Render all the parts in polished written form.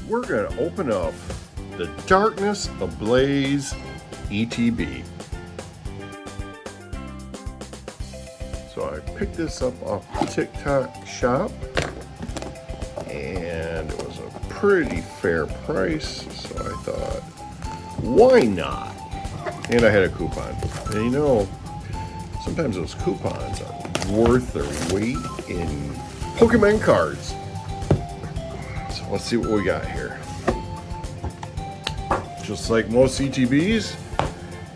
we're going to open up the Darkness Ablaze ETB. So I picked this up off the TikTok shop, and it was a pretty fair price, so I thought, why not? And I had a coupon. And you know, sometimes those coupons are worth their weight in Pokemon cards. So let's see what we got here. Just like most ETBs,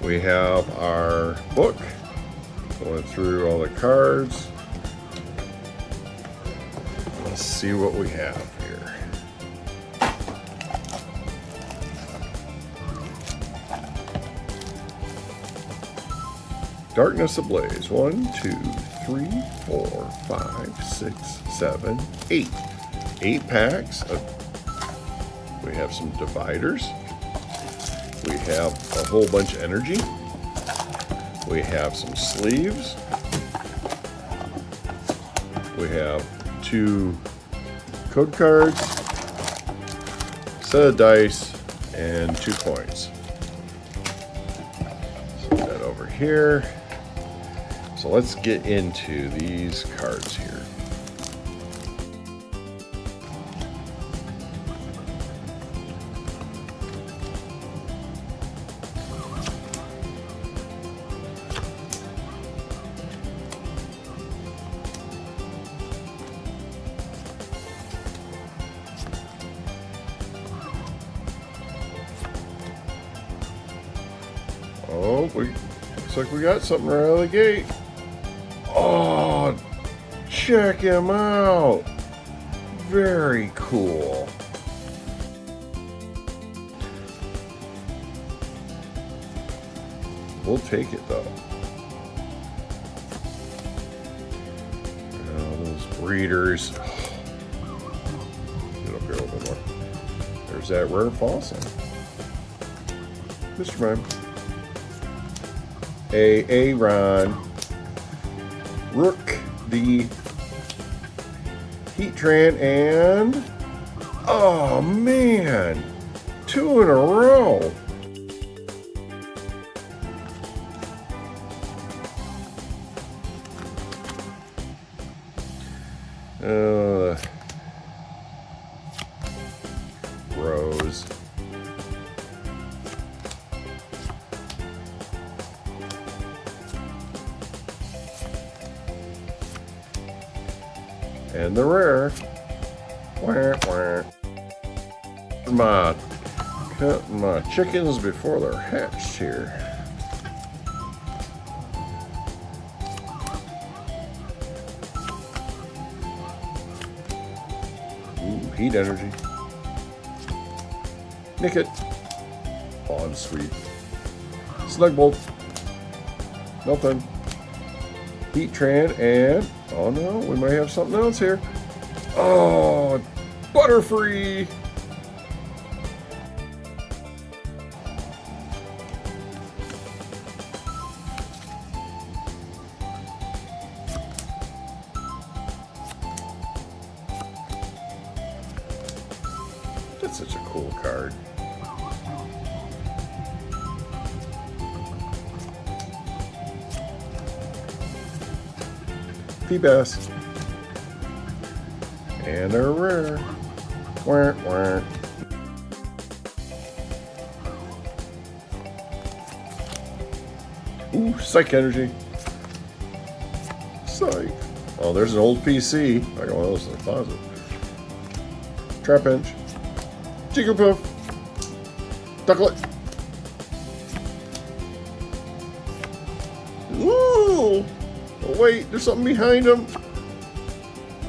we have our book going through all the cards. Let's see what we have here. Darkness Ablaze. 1, 2, 3, 4, 5, 6, 7, 8. 8 packs. We have some dividers. We have a whole bunch of energy. We have some sleeves. We have 2 code cards, set of dice, and 2 coins. Set that over here. So let's get into these cards here. Oh, looks like we got something right out of the gate. Oh, check him out. Very cool. We'll take it though. Oh, those breeders. Get up here a little bit more. There's that rare fossil. Mr. Mime. Aaron, Rook, the Heatran, and oh man, 2 in a row. Rose. And the rare. Wah, wah. Cutting my chickens before they're hatched here. Ooh, heat energy. Nick it. On sweet. Snugbolt. Nothing. Heatran and oh no, we might have something else here. Oh, Butterfree. That's such a cool card. P-Bass. And a rare. Wah, wah. Ooh, Psych Energy. Psych. Oh, there's an old PC. I got one of those in the closet. Trapinch. Jigglypuff. Ducklet. Ooh! Oh, wait, there's something behind him.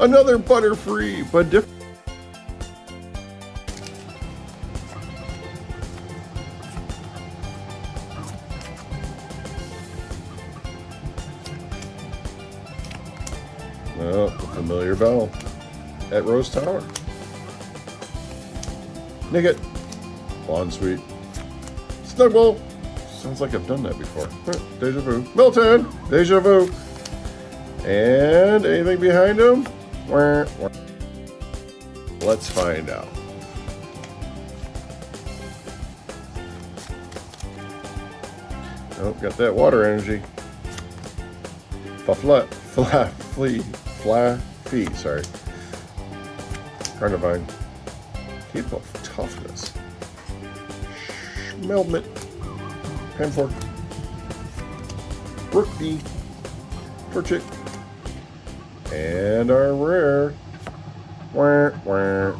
Another Butterfree, but different. Oh, the familiar bell at Rose Tower. Nick it. Sweet. Snuggle. Sounds like I've done that before. Deja vu. Milton. Deja vu. And anything behind him? Let's find out. Oh, got that water energy. Flee, sorry. Carnivine. Cape of Toughness. Melmit. Panfork. Brookbee. Torchic. And our rare. Wah, wah.